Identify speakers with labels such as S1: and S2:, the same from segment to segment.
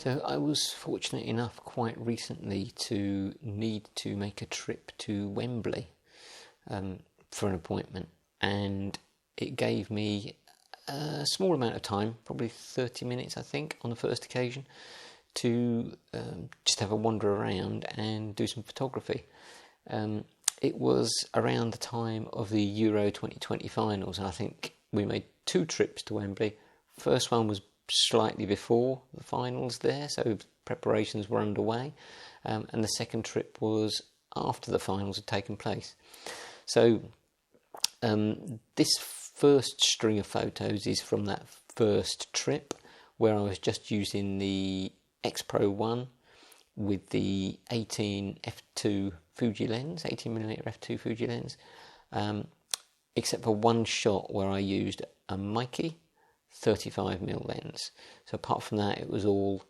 S1: So I was fortunate enough quite recently to need to make a trip to Wembley for an appointment, and it gave me a small amount of time, probably 30 minutes I think on the first occasion, to just have a wander around and do some photography. It was around the time of the Euro 2020 finals, and I think we made 2 trips to Wembley. First one was slightly before the finals there, so preparations were underway, and the second trip was after the finals had taken place. So this first string of photos is from that first trip, where I was just using the X-Pro1 with the 18 f2 Fuji lens, 18mm f2 Fuji lens, except for one shot where I used a Meike 35mm lens. So apart from that, it was all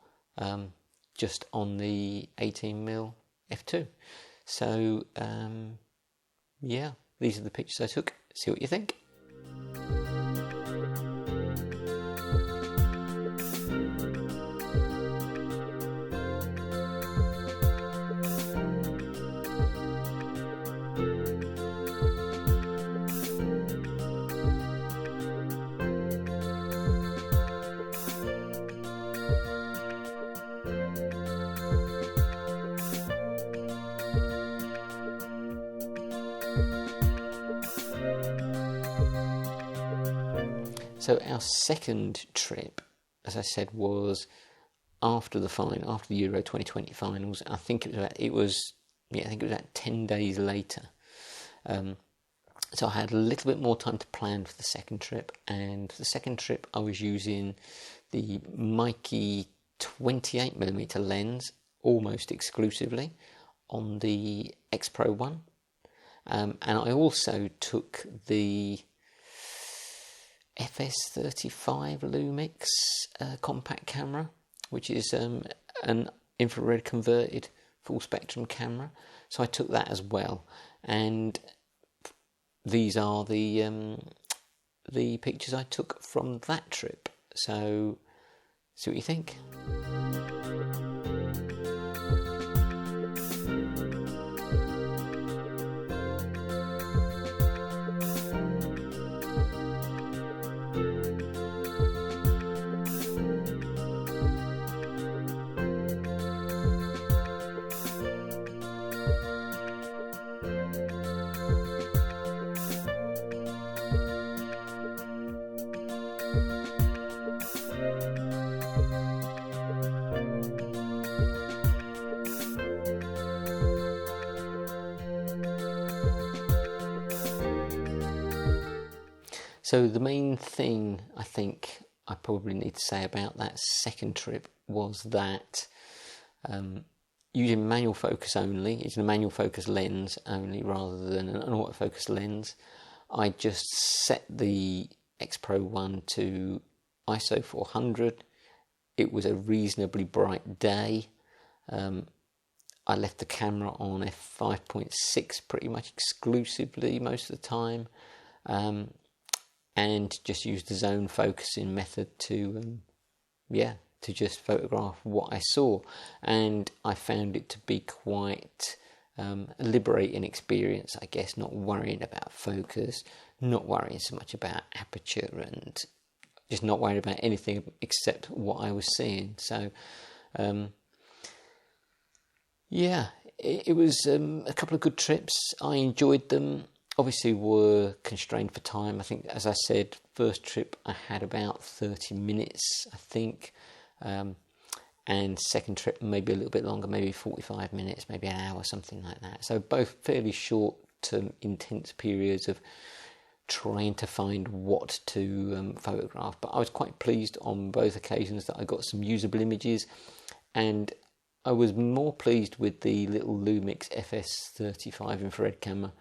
S1: just on the 18mm f2. So yeah, these are the pictures I took. See what you think. So our second trip, as I said, was after the Euro 2020 finals. I think it was about 10 days later. So I had a little bit more time to plan for the second trip, and for the second trip I was using the Meike 28mm lens almost exclusively on the X-Pro1, and I also took the FS35 Lumix compact camera, which is an infrared converted full spectrum camera. So I took that as well, and these are the pictures I took from that trip. So see what you think. So the main thing I think I probably need to say about that second trip was that using manual focus only, using a manual focus lens only rather than an autofocus lens, I just set the X-Pro1 to ISO 400. It was a reasonably bright day. I left the camera on f5.6 pretty much exclusively most of the time. And just used the zone focusing method to just photograph what I saw, and I found it to be quite a liberating experience, I guess, not worrying about focus, not worrying so much about aperture, and just not worrying about anything except what I was seeing. So it was a couple of good trips. I enjoyed them. Obviously were constrained for time. I think, as I said, first trip I had about 30 minutes, I think, and second trip maybe a little bit longer, maybe 45 minutes, maybe an hour, something like that. So both fairly short to intense periods of trying to find what to photograph. But I was quite pleased on both occasions that I got some usable images, and I was more pleased with the little Lumix FS35 infrared camera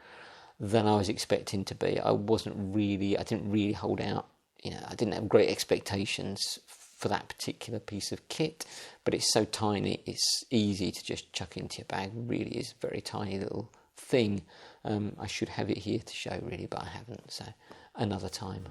S1: than I was expecting to be. I didn't really hold out, I didn't have great expectations for that particular piece of kit, but it's so tiny, it's easy to just chuck into your bag. It really is a very tiny little thing. I should have it here to show really, but I haven't, so another time.